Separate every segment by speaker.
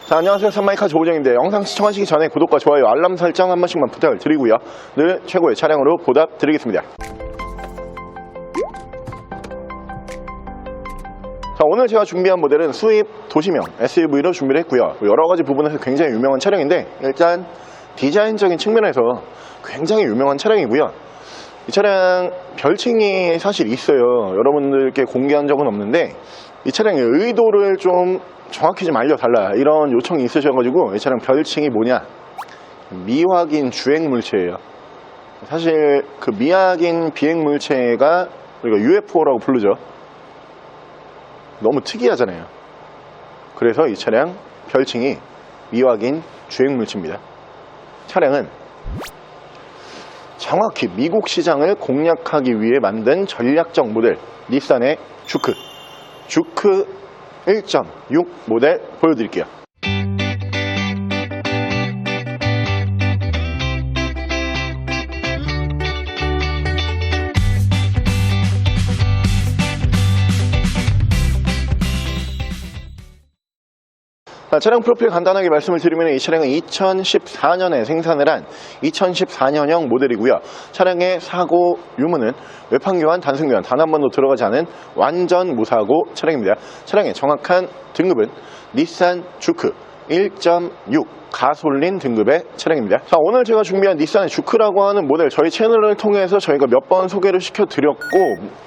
Speaker 1: 자, 안녕하세요. 산마이카 조우정인데 영상 시청하시기 전에 구독과 좋아요, 알람 설정 한 번씩만 부탁을 드리고요. 늘 최고의 차량으로 보답 드리겠습니다. 자, 오늘 제가 준비한 모델은 수입 도시명 SUV로 준비를 했고요. 여러 가지 부분에서 굉장히 유명한 차량인데 일단 디자인적인 측면에서 굉장히 유명한 차량이고요. 이 차량 별칭이 사실 있어요. 여러분들께 공개한 적은 없는데 이 차량의 의도를 좀 정확히 좀 알려달라 이런 요청이 있으셔가지고 이 차량 별칭이 뭐냐, 미확인 주행물체예요. 사실 그 미확인 비행물체가 우리가 UFO라고 부르죠. 너무 특이하잖아요. 그래서 이 차량 별칭이 미확인 주행물체입니다. 차량은 정확히 미국 시장을 공략하기 위해 만든 전략적 모델 닛산의 주크 1.6 모델 보여드릴게요. 차량 프로필 간단하게 말씀을 드리면 이 차량은 2014년에 생산을 한 2014년형 모델이고요. 차량의 사고 유무는 외판교환, 단순교환 단 한 번도 들어가지 않은 완전 무사고 차량입니다. 차량의 정확한 등급은 닛산 주크 1.6 가솔린 등급의 차량입니다. 자, 오늘 제가 준비한 닛산의 주크라고 하는 모델 저희 채널을 통해서 저희가 몇 번 소개를 시켜드렸고,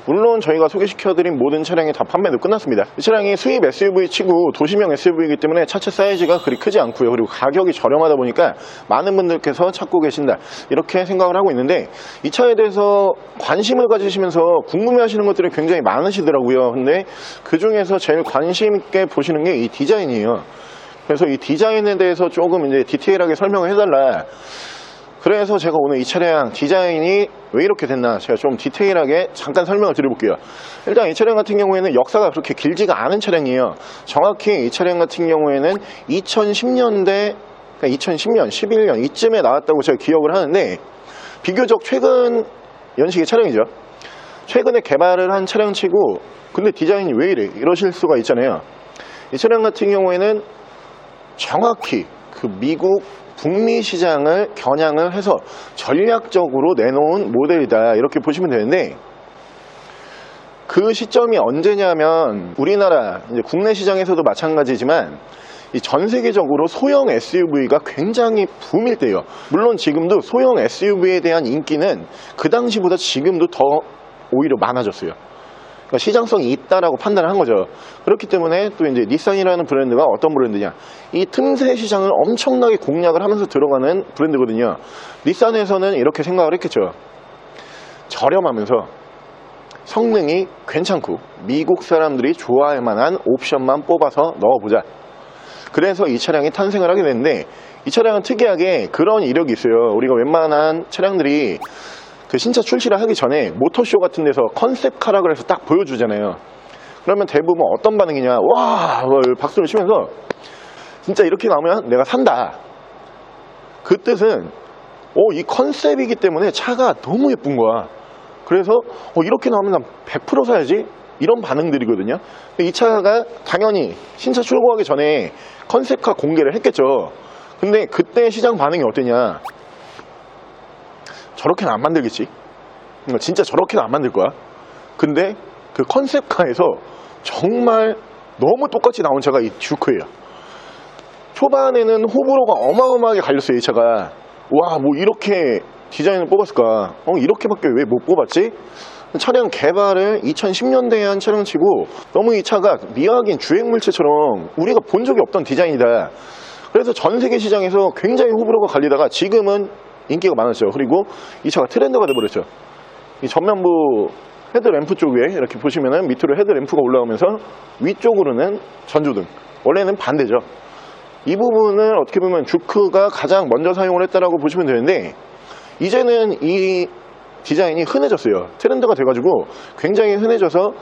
Speaker 1: 물론 저희가 소개시켜드린 모든 차량이 다 판매도 끝났습니다. 이 차량이 수입 SUV 치고 도시명 SUV이기 때문에 차체 사이즈가 그리 크지 않고요. 그리고 가격이 저렴하다 보니까 많은 분들께서 찾고 계신다 이렇게 생각을 하고 있는데, 이 차에 대해서 관심을 가지시면서 궁금해하시는 것들이 굉장히 많으시더라고요. 근데 그 중에서 제일 관심 있게 보시는 게 이 디자인이에요. 그래서 이 디자인에 대해서 조금 이제 디테일하게 설명을 해달라. 그래서 제가 오늘 이 차량 디자인이 왜 이렇게 됐나 제가 좀 디테일하게 잠깐 설명을 드려볼게요. 일단 이 차량 같은 경우에는 역사가 그렇게 길지가 않은 차량이에요. 정확히 이 차량 같은 경우에는 2010년대, 그러니까 2010년, 11년 이쯤에 나왔다고 제가 기억을 하는데, 비교적 최근 연식의 차량이죠. 최근에 개발을 한 차량치고 근데 디자인이 왜 이래 이러실 수가 있잖아요. 이 차량 같은 경우에는 정확히 그 미국 북미 시장을 겨냥을 해서 전략적으로 내놓은 모델이다 이렇게 보시면 되는데, 그 시점이 언제냐면 우리나라 이제 국내 시장에서도 마찬가지지만 이 전 세계적으로 소형 SUV가 굉장히 붐일 때예요. 물론 지금도 소형 SUV에 대한 인기는 그 당시보다 지금도 더 오히려 많아졌어요. 그러니까 시장성이 있다라고 판단을 한 거죠. 그렇기 때문에 또 이제 닛산이라는 브랜드가 어떤 브랜드냐, 이 틈새 시장을 엄청나게 공략을 하면서 들어가는 브랜드거든요. 닛산에서는 이렇게 생각을 했겠죠. 저렴하면서 성능이 괜찮고 미국 사람들이 좋아할 만한 옵션만 뽑아서 넣어보자. 그래서 이 차량이 탄생을 하게 됐는데, 이 차량은 특이하게 그런 이력이 있어요. 우리가 웬만한 차량들이 그 신차 출시를 하기 전에 모터쇼 같은 데서 컨셉카라 그래서 딱 보여주잖아요. 그러면 대부분 어떤 반응이냐, 와 박수를 치면서 진짜 이렇게 나오면 내가 산다. 그 뜻은 이 컨셉이기 때문에 차가 너무 예쁜 거야. 그래서 이렇게 나오면 난 100% 사야지 이런 반응들이거든요. 이 차가 당연히 신차 출고하기 전에 컨셉카 공개를 했겠죠. 근데 그때 시장 반응이 어땠냐, 저렇게는 안 만들겠지, 진짜 저렇게는 안 만들 거야. 근데 그 컨셉카에서 정말 너무 똑같이 나온 차가 이 주크예요. 초반에는 호불호가 어마어마하게 갈렸어요. 이 차가 와 뭐 이렇게 디자인을 뽑았을까, 이렇게밖에 왜 못 뽑았지. 차량 개발을 2010년대에 한 차량치고 너무 이 차가 미확인 주행물체처럼 우리가 본 적이 없던 디자인이다. 그래서 전 세계 시장에서 굉장히 호불호가 갈리다가 지금은 인기가 많았죠. 그리고 이 차가 트렌드가 돼버렸죠. 이 전면부 헤드램프 쪽에 이렇게 보시면은 밑으로 헤드램프가 올라오면서 위쪽으로는 전조등, 원래는 반대죠. 이 부분을 어떻게 보면 주크가 가장 먼저 사용을 했다라고 보시면 되는데, 이제는 이 디자인이 흔해졌어요. 트렌드가 돼가지고 굉장히 흔해져서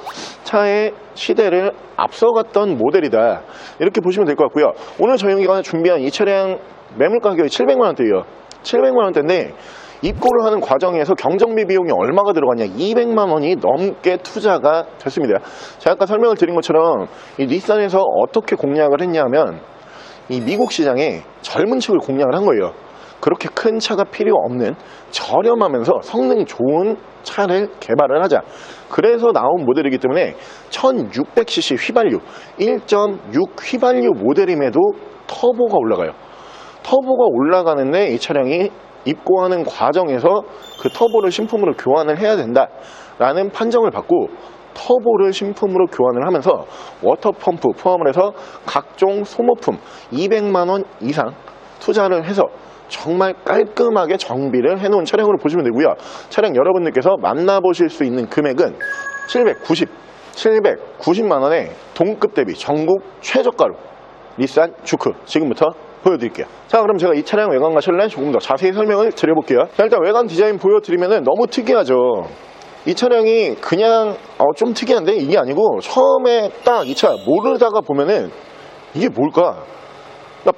Speaker 1: 차의 시대를 앞서갔던 모델이다 이렇게 보시면 될 것 같고요. 오늘 저희가 준비한 이 차량 매물 가격이 700만원대예요 700만원대인데 입고를 하는 과정에서 경정비 비용이 얼마가 들어갔냐, 200만 원이 넘게 투자가 됐습니다. 제가 아까 설명을 드린 것처럼 이 닛산에서 어떻게 공략을 했냐면 이 미국 시장에 젊은 층을 공략을 한 거예요. 그렇게 큰 차가 필요 없는 저렴하면서 성능이 좋은 차를 개발을 하자. 그래서 나온 모델이기 때문에 1600cc 휘발유 1.6 휘발유 모델임에도 터보가 올라가요. 터보가 올라가는데 이 차량이 입고하는 과정에서 그 터보를 신품으로 교환을 해야 된다라는 판정을 받고 터보를 신품으로 교환을 하면서 워터펌프 포함을 해서 각종 소모품 200만원 이상 투자를 해서 정말 깔끔하게 정비를 해놓은 차량으로 보시면 되고요. 차량 여러분들께서 만나보실 수 있는 금액은 790만원의 동급 대비 전국 최저가로 닛산 주크 지금부터 보여드릴게요. 자, 그럼 제가 이 차량 외관과 실내 조금 더 자세히 설명을 드려볼게요. 자, 일단 외관 디자인 보여드리면 너무 특이하죠. 이 차량이 그냥 좀 특이한데 이게 아니고 처음에 딱 이 차 모르다가 보면은 이게 뭘까?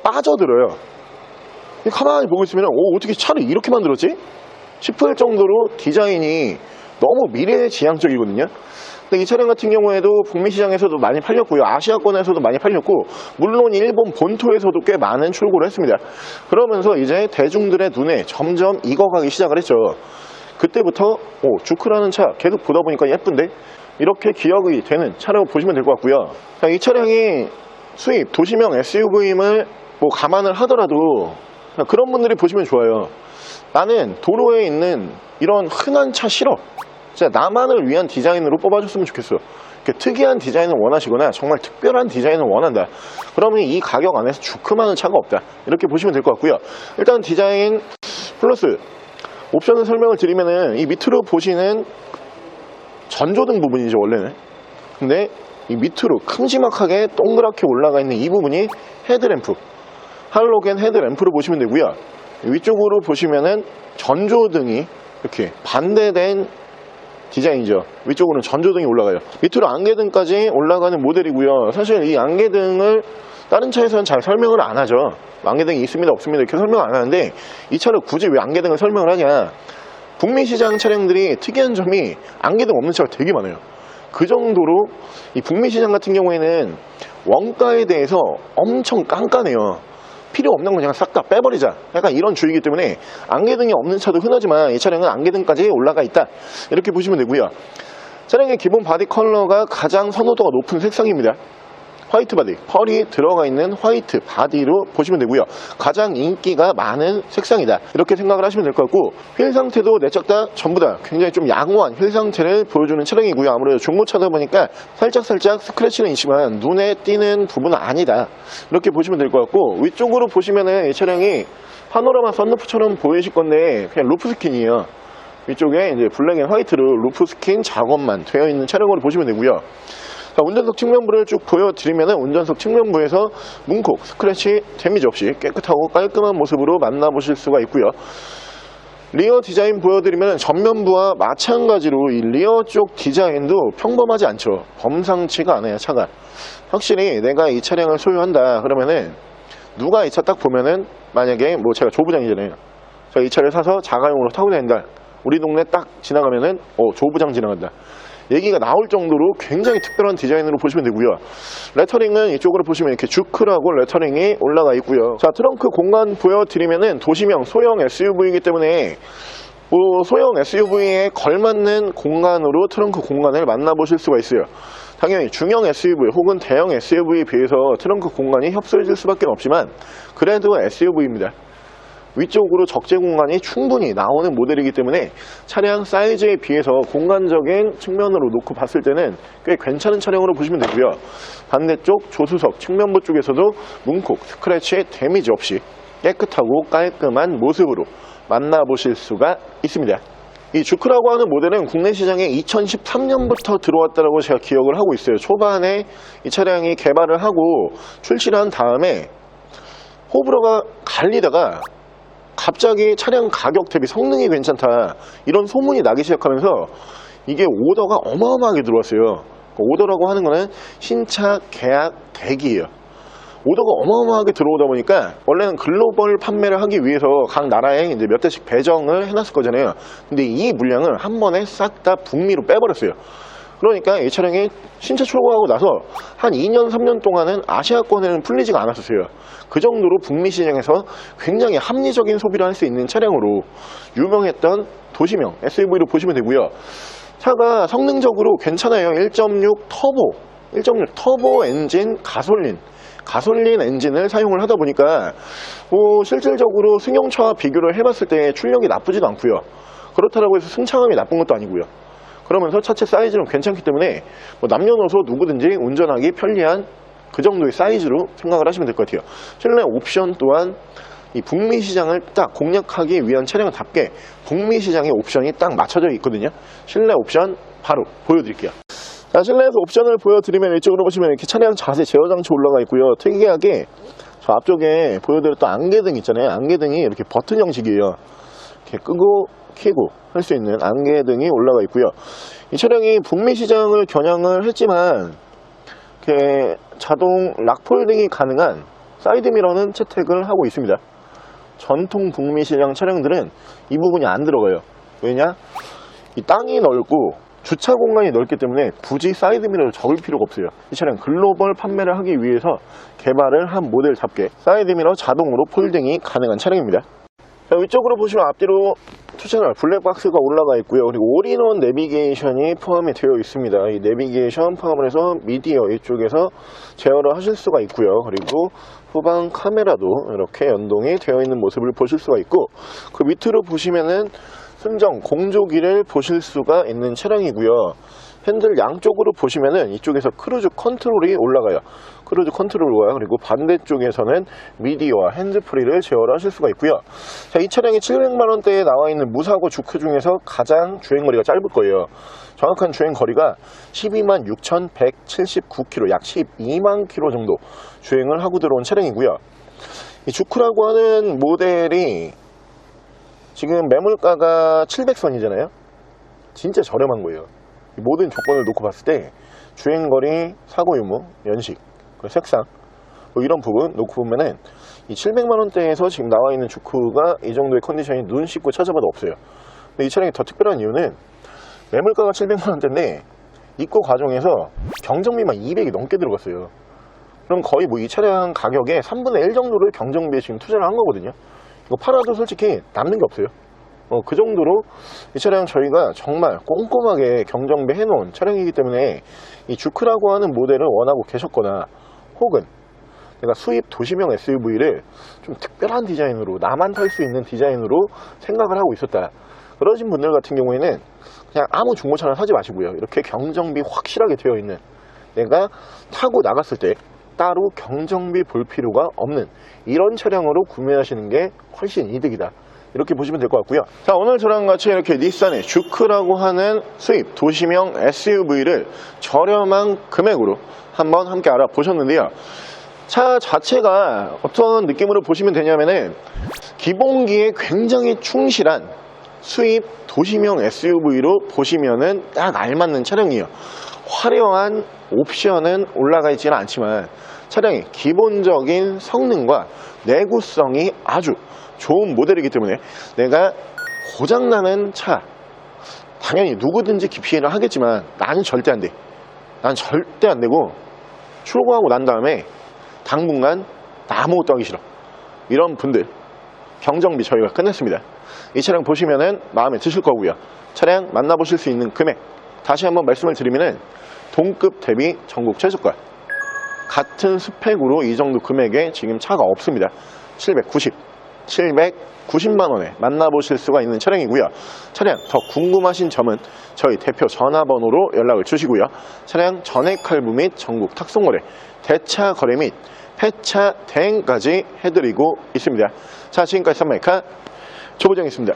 Speaker 1: 빠져들어요. 가만히 보고 있으면 어떻게 차를 이렇게 만들었지? 싶을 정도로 디자인이 너무 미래지향적이거든요. 근데 이 차량 같은 경우에도 북미 시장에서도 많이 팔렸고요. 아시아권에서도 많이 팔렸고 물론 일본 본토에서도 꽤 많은 출고를 했습니다. 그러면서 이제 대중들의 눈에 점점 익어가기 시작을 했죠. 그때부터 주크라는 차 계속 보다 보니까 예쁜데 이렇게 기억이 되는 차라고 보시면 될 것 같고요. 이 차량이 수입 도시명 SUV임을 감안을 하더라도 그런 분들이 보시면 좋아요. 나는 도로에 있는 이런 흔한 차 싫어. 진짜 나만을 위한 디자인으로 뽑아줬으면 좋겠어요. 이렇게 특이한 디자인을 원하시거나 정말 특별한 디자인을 원한다. 그러면 이 가격 안에서 주크만한 차가 없다. 이렇게 보시면 될 것 같고요. 일단 디자인 플러스 옵션을 설명을 드리면은 이 밑으로 보시는 전조등 부분이죠, 원래는. 근데 이 밑으로 큼지막하게 동그랗게 올라가 있는 이 부분이 헤드램프, 할로겐 헤드램프로 보시면 되고요. 위쪽으로 보시면은 전조등이 이렇게 반대된 디자인이죠. 위쪽으로는 전조등이 올라가요. 밑으로 안개등까지 올라가는 모델이고요. 사실 이 안개등을 다른 차에서는 잘 설명을 안 하죠. 안개등이 있습니다 없습니다 이렇게 설명 안 하는데 이 차를 굳이 왜 안개등을 설명을 하냐, 북미 시장 차량들이 특이한 점이 안개등 없는 차가 되게 많아요. 그 정도로 이 북미 시장 같은 경우에는 원가에 대해서 엄청 깐깐해요. 필요 없는 건 그냥 싹 다 빼버리자, 약간 이런 주의이기 때문에 안개등이 없는 차도 흔하지만 이 차량은 안개등까지 올라가 있다, 이렇게 보시면 되고요. 차량의 기본 바디 컬러가 가장 선호도가 높은 색상입니다. 화이트 바디, 펄이 들어가 있는 화이트 바디로 보시면 되고요. 가장 인기가 많은 색상이다, 이렇게 생각을 하시면 될 것 같고, 휠 상태도 내적 다 전부 다 굉장히 좀 양호한 휠 상태를 보여주는 차량이고요. 아무래도 중고차다 보니까 살짝 스크래치는 있지만 눈에 띄는 부분은 아니다, 이렇게 보시면 될 것 같고, 위쪽으로 보시면은 이 차량이 파노라마 썬루프처럼 보이실 건데 그냥 루프 스킨이에요. 위쪽에 이제 블랙 앤 화이트로 루프 스킨 작업만 되어 있는 차량으로 보시면 되고요. 자, 운전석 측면부를 쭉 보여드리면 운전석 측면부에서 문콕, 스크래치, 데미지 없이 깨끗하고 깔끔한 모습으로 만나보실 수가 있고요. 리어 디자인 보여드리면 전면부와 마찬가지로 이 리어 쪽 디자인도 평범하지 않죠. 범상치가 않아요, 차가. 확실히 내가 이 차량을 소유한다 그러면은 누가 이 차 딱 보면은, 만약에 제가 조부장이잖아요. 제가 이 차를 사서 자가용으로 타고 다닌다, 우리 동네 딱 지나가면은 조부장 지나간다, 얘기가 나올 정도로 굉장히 특별한 디자인으로 보시면 되고요. 레터링은 이쪽으로 보시면 이렇게 주크라고 레터링이 올라가 있고요. 자, 트렁크 공간 보여드리면은 도시명 소형 SUV이기 때문에 소형 SUV에 걸맞는 공간으로 트렁크 공간을 만나보실 수가 있어요. 당연히 중형 SUV 혹은 대형 SUV에 비해서 트렁크 공간이 협소해질 수밖에 없지만 그래도 SUV입니다. 위쪽으로 적재 공간이 충분히 나오는 모델이기 때문에 차량 사이즈에 비해서 공간적인 측면으로 놓고 봤을 때는 꽤 괜찮은 차량으로 보시면 되고요. 반대쪽 조수석 측면부 쪽에서도 문콕, 스크래치, 데미지 없이 깨끗하고 깔끔한 모습으로 만나보실 수가 있습니다. 이 주크라고 하는 모델은 국내 시장에 2013년부터 들어왔다고 제가 기억을 하고 있어요. 초반에 이 차량이 개발을 하고 출시를 한 다음에 호불호가 갈리다가 갑자기 차량 가격 대비 성능이 괜찮다, 이런 소문이 나기 시작하면서 이게 오더가 어마어마하게 들어왔어요. 오더라고 하는 거는 신차 계약 대기예요. 오더가 어마어마하게 들어오다 보니까 원래는 글로벌 판매를 하기 위해서 각 나라에 이제 몇 대씩 배정을 해놨을 거잖아요. 근데 이 물량을 한 번에 싹 다 북미로 빼버렸어요. 그러니까 이 차량이 신차 출고하고 나서 한 2년 3년 동안은 아시아권에는 풀리지가 않았었어요. 그 정도로 북미 시장에서 굉장히 합리적인 소비를 할 수 있는 차량으로 유명했던 도시명 SUV로 보시면 되고요. 차가 성능적으로 괜찮아요. 1.6 터보 엔진 가솔린 엔진을 사용을 하다 보니까 실질적으로 승용차와 비교를 해봤을 때 출력이 나쁘지도 않고요. 그렇다고 해서 승차감이 나쁜 것도 아니고요. 그러면서 차체 사이즈는 괜찮기 때문에 남녀노소 누구든지 운전하기 편리한 그 정도의 사이즈로 생각을 하시면 될 것 같아요. 실내 옵션 또한 이 북미 시장을 딱 공략하기 위한 차량답게 북미 시장의 옵션이 딱 맞춰져 있거든요. 실내 옵션 바로 보여드릴게요. 자, 실내에서 option을 보여드리면 이쪽으로 보시면 이렇게 차량 자세 제어 장치 올라가 있고요. 특이하게 저 앞쪽에 보여드렸던 안개등 있잖아요. 안개등이 이렇게 버튼 형식이에요. 이렇게 끄고 켜고 할 수 있는 안개등이 올라가 있고요. 이 차량이 북미 시장을 겨냥을 했지만 이렇게 자동 락폴딩이 가능한 사이드미러는 채택을 하고 있습니다. 전통 북미 시장 차량들은 이 부분이 안 들어가요. 왜냐? 이 땅이 넓고 주차 공간이 넓기 때문에 굳이 사이드미러를 적을 필요가 없어요. 이 차량 글로벌 판매를 하기 위해서 개발을 한 모델답게 사이드미러 자동으로 폴딩이 가능한 차량입니다. 자, 위쪽으로 보시면 앞뒤로 투채널 블랙박스가 올라가 있고요. 그리고 올인원 내비게이션이 포함이 되어 있습니다. 이 내비게이션 포함을 해서 미디어 이쪽에서 제어를 하실 수가 있고요. 그리고 후방 카메라도 이렇게 연동이 되어 있는 모습을 보실 수가 있고, 그 밑으로 보시면은 순정 공조기를 보실 수가 있는 차량이고요. 핸들 양쪽으로 보시면은 이쪽에서 크루즈 컨트롤이 올라가요. 크루즈 컨트롤과 그리고 반대쪽에서는 미디어와 핸즈프리를 제어를 하실 수가 있고요. 자, 이 차량이 700만원대에 나와 있는 무사고 주크 중에서 가장 주행거리가 짧을 거예요. 정확한 주행거리가 12만 6,179km, 약 12만 km 정도 주행을 하고 들어온 차량이고요. 이 주크라고 하는 모델이 지금 매물가가 700선이잖아요. 진짜 저렴한 거예요. 모든 조건을 놓고 봤을 때 주행거리, 사고 유무, 연식, 색상 이런 부분 놓고 보면은 이 700만원대에서 지금 나와 있는 주크가 이 정도의 컨디션이 눈 씻고 찾아봐도 없어요. 근데 이 차량이 더 특별한 이유는 매물가가 700만원대인데 입고 과정에서 경정비만 200이 넘게 들어갔어요. 그럼 거의 이 차량 가격의 3분의 1 정도를 경정비에 지금 투자를 한 거거든요. 이거 팔아도 솔직히 남는 게 없어요. 그 정도로 이 차량 저희가 정말 꼼꼼하게 경정비 해놓은 차량이기 때문에 이 주크라고 하는 모델을 원하고 계셨거나, 혹은 내가 수입 도시명 SUV를 좀 특별한 디자인으로, 나만 탈 수 있는 디자인으로 생각을 하고 있었다, 그러신 분들 같은 경우에는 그냥 아무 중고차를 사지 마시고요. 이렇게 경정비 확실하게 되어 있는, 내가 타고 나갔을 때 따로 경정비 볼 필요가 없는 이런 차량으로 구매하시는 게 훨씬 이득이다, 이렇게 보시면 될 것 같고요. 자, 오늘 저랑 같이 이렇게 닛산의 주크라고 하는 수입 도시명 SUV를 저렴한 금액으로 한번 함께 알아보셨는데요. 차 자체가 어떤 느낌으로 보시면 되냐면은 기본기에 굉장히 충실한 수입 도시명 SUV로 보시면은 딱 알맞는 차량이에요. 화려한 옵션은 올라가 있지는 않지만 차량의 기본적인 성능과 내구성이 아주 좋은 모델이기 때문에 내가 고장나는 차, 당연히 누구든지 기피를 하겠지만 나는 절대 안 돼. 난 절대 안 되고 출고하고 난 다음에 당분간 나 아무것도 하기 싫어, 이런 분들 경정비 저희가 끝냈습니다. 이 차량 보시면은 마음에 드실 거고요. 차량 만나보실 수 있는 금액 다시 한번 말씀을 드리면은 동급 대비 전국 최저가, 같은 스펙으로 이 정도 금액에 지금 차가 없습니다. 790만원에 만나보실 수가 있는 차량이고요. 차량 더 궁금하신 점은 저희 대표 전화번호로 연락을 주시고요. 차량 전액 할부 및 전국 탁송거래, 대차 거래 및 폐차 대행까지 해드리고 있습니다. 자, 지금까지 썬마이카 조보정이었습니다.